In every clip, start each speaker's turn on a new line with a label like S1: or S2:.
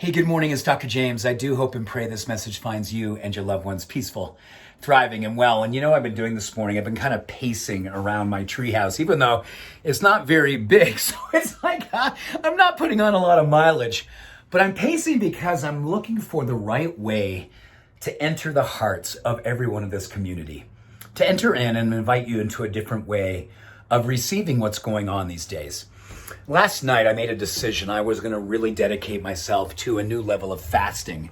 S1: Hey, good morning. It's Dr. James. I do hope and pray this message finds you and your loved ones peaceful, thriving, and well. And you know, I've been doing this morning. I've been kind of pacing around my treehouse, even though it's not very big. So it's like I'm not putting on a lot of mileage, but I'm pacing because I'm looking for the right way to enter the hearts of everyone in this community, to enter in and invite you into a different way of receiving what's going on these days. Last night, I made a decision. I was going to really dedicate myself to a new level of fasting,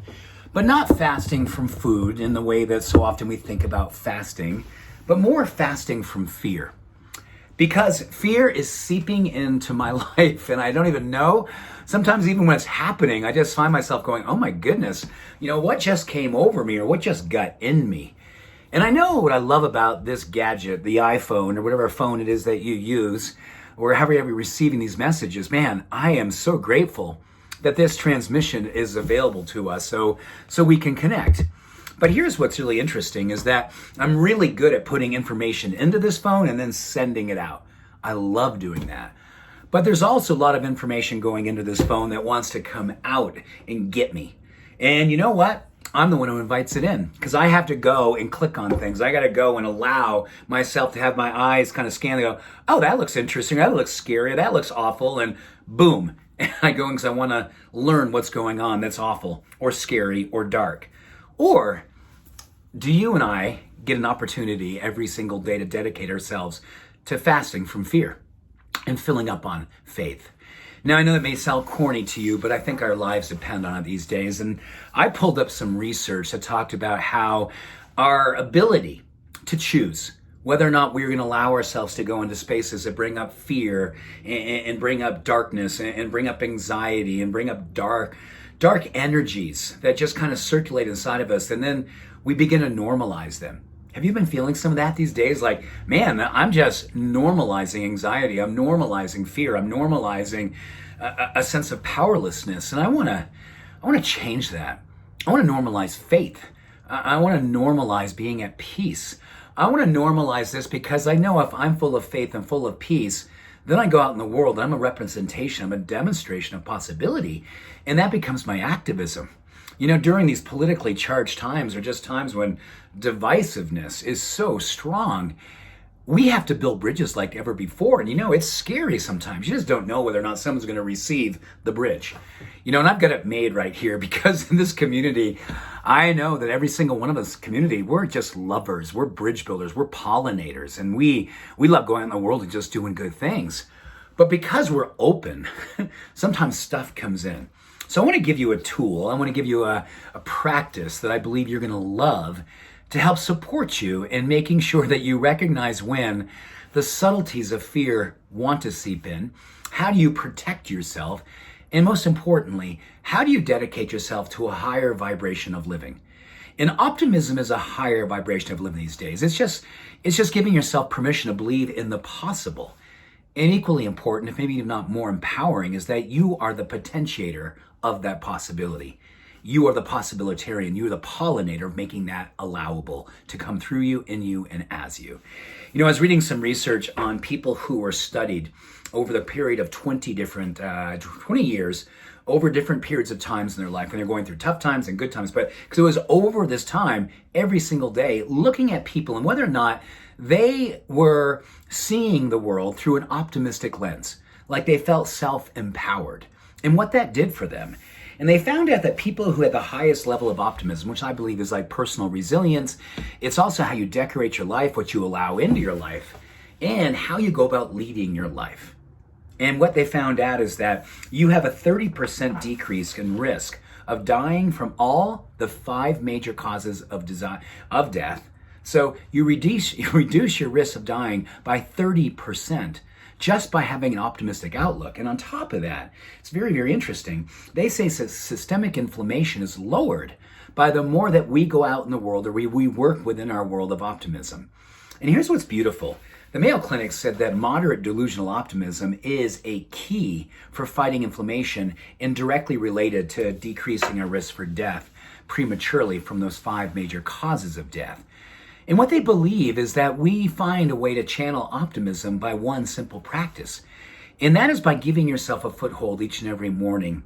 S1: but not fasting from food in the way that so often we think about fasting, but more fasting from fear. Because fear is seeping into my life and I don't even know. Sometimes even when it's happening, I just find myself going, oh my goodness, what just came over me or what just got in me? And I know what I love about this gadget, the iPhone or whatever phone it is that you use, or however you're receiving these messages. Man, I am so grateful that this transmission is available to us so we can connect. But here's what's really interesting is that I'm really good at putting information into this phone and then sending it out. I love doing that. But there's also a lot of information going into this phone that wants to come out and get me. And you know what? I'm the one who invites it in because I have to go and click on things. I got to go and allow myself to have my eyes kind of scan and go, oh, that looks interesting. That looks scary. That looks awful. And boom. And I go in because I want to learn what's going on that's awful or scary or dark. Or do you and I get an opportunity every single day to dedicate ourselves to fasting from fear and filling up on faith? Now, I know that may sound corny to you, but I think our lives depend on it these days. And I pulled up some research that talked about how our ability to choose whether or not we're going to allow ourselves to go into spaces that bring up fear and bring up darkness and bring up anxiety and bring up dark energies that just kind of circulate inside of us. And then we begin to normalize them. Have you been feeling some of that these days? Like, man, I'm just normalizing anxiety. I'm normalizing fear. I'm normalizing a sense of powerlessness. And I want to change that. I want to normalize faith. I want to normalize being at peace. I want to normalize this because I know if I'm full of faith and full of peace, then I go out in the world and I'm a representation, I'm a demonstration of possibility. And that becomes my activism. During these politically charged times or just times when divisiveness is so strong, we have to build bridges like ever before. And it's scary sometimes. You just don't know whether or not someone's going to receive the bridge. And I've got it made right here because in this community, I know that every single one of us community, we're just lovers. We're bridge builders. We're pollinators. And we love going out in the world and just doing good things. But because we're open, sometimes stuff comes in. So I want to give you a tool. I want to give you a practice that I believe you're going to love to help support you in making sure that you recognize when the subtleties of fear want to seep in. How do you protect yourself? And most importantly, how do you dedicate yourself to a higher vibration of living? And optimism is a higher vibration of living these days. It's just giving yourself permission to believe in the possible. And equally important, if maybe even not more empowering, is that you are the potentiator of that possibility. You are the possibilitarian. You are the pollinator of making that allowable to come through you, in you, and as you. I was reading some research on people who were studied over the period of 20 years, over different periods of times in their life, when they're going through tough times and good times. But because it was over this time, every single day, looking at people and whether or not they were seeing the world through an optimistic lens, like they felt self-empowered, and what that did for them. And they found out that people who had the highest level of optimism, which I believe is like personal resilience, it's also how you decorate your life, what you allow into your life, and how you go about leading your life. And what they found out is that you have a 30% decrease in risk of dying from all the 5 major causes of death. So you reduce your risk of dying by 30%. Just by having an optimistic outlook. And on top of that, it's very, very interesting. They say systemic inflammation is lowered by the more that we go out in the world or we work within our world of optimism. And here's what's beautiful. The Mayo Clinic said that moderate delusional optimism is a key for fighting inflammation and directly related to decreasing our risk for death prematurely from those 5 major causes of death. And what they believe is that we find a way to channel optimism by one simple practice. And that is by giving yourself a foothold each and every morning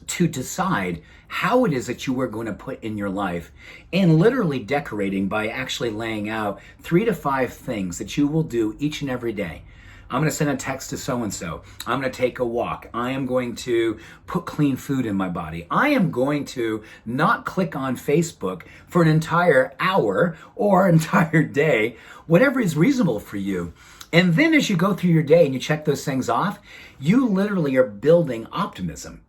S1: to decide how it is that you are going to put in your life, and literally decorating by actually laying out 3 to 5 things that you will do each and every day. I'm going to send a text to so-and-so. I'm going to take a walk. I am going to put clean food in my body. I am going to not click on Facebook for an entire hour or entire day, whatever is reasonable for you. And then as you go through your day and you check those things off, you literally are building optimism.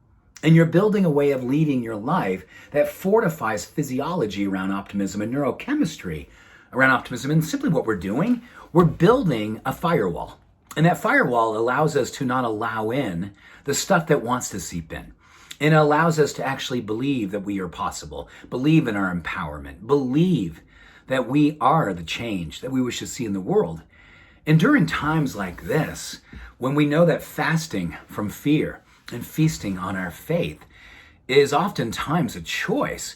S1: And you're building a way of leading your life that fortifies physiology around optimism and neurochemistry around optimism. And simply what we're doing, we're building a firewall. And that firewall allows us to not allow in the stuff that wants to seep in. And it allows us to actually believe that we are possible, believe in our empowerment, believe that we are the change that we wish to see in the world. And during times like this, when we know that fasting from fear and feasting on our faith is oftentimes a choice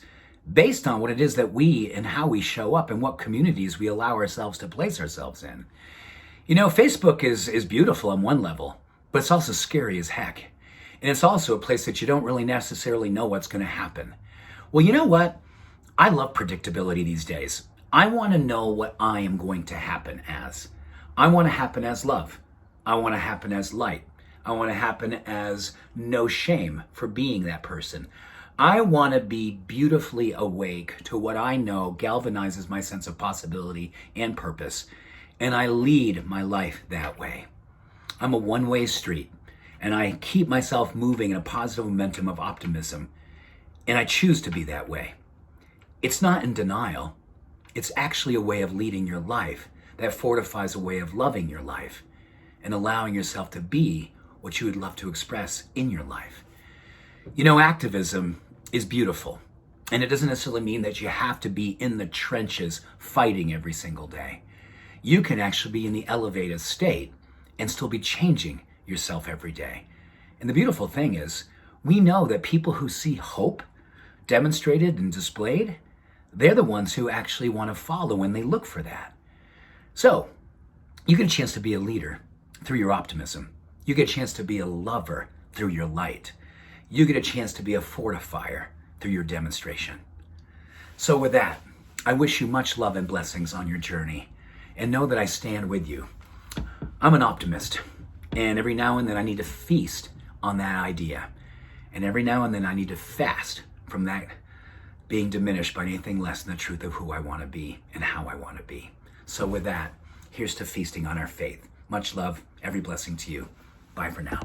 S1: based on what it is that we and how we show up and what communities we allow ourselves to place ourselves in. You know, Facebook is beautiful on one level, but it's also scary as heck. And it's also a place that you don't really necessarily know what's going to happen. Well, you know what? I love predictability these days. I want to know what I am going to happen as. I want to happen as love. I want to happen as light. I want to happen as no shame for being that person. I want to be beautifully awake to what I know galvanizes my sense of possibility and purpose. And I lead my life that way. I'm a one-way street, and I keep myself moving in a positive momentum of optimism, and I choose to be that way. It's not in denial. It's actually a way of leading your life that fortifies a way of loving your life and allowing yourself to be what you would love to express in your life. You know, activism is beautiful, and it doesn't necessarily mean that you have to be in the trenches fighting every single day. You can actually be in the elevated state and still be changing yourself every day. And the beautiful thing is, we know that people who see hope demonstrated and displayed, they're the ones who actually want to follow when they look for that. So, you get a chance to be a leader through your optimism. You get a chance to be a lover through your light. You get a chance to be a fortifier through your demonstration. So with that, I wish you much love and blessings on your journey. And know that I stand with you. I'm an optimist, and every now and then I need to feast on that idea. And every now and then I need to fast from that being diminished by anything less than the truth of who I want to be and how I want to be. So with that, here's to feasting on our faith. Much love, every blessing to you. Bye for now.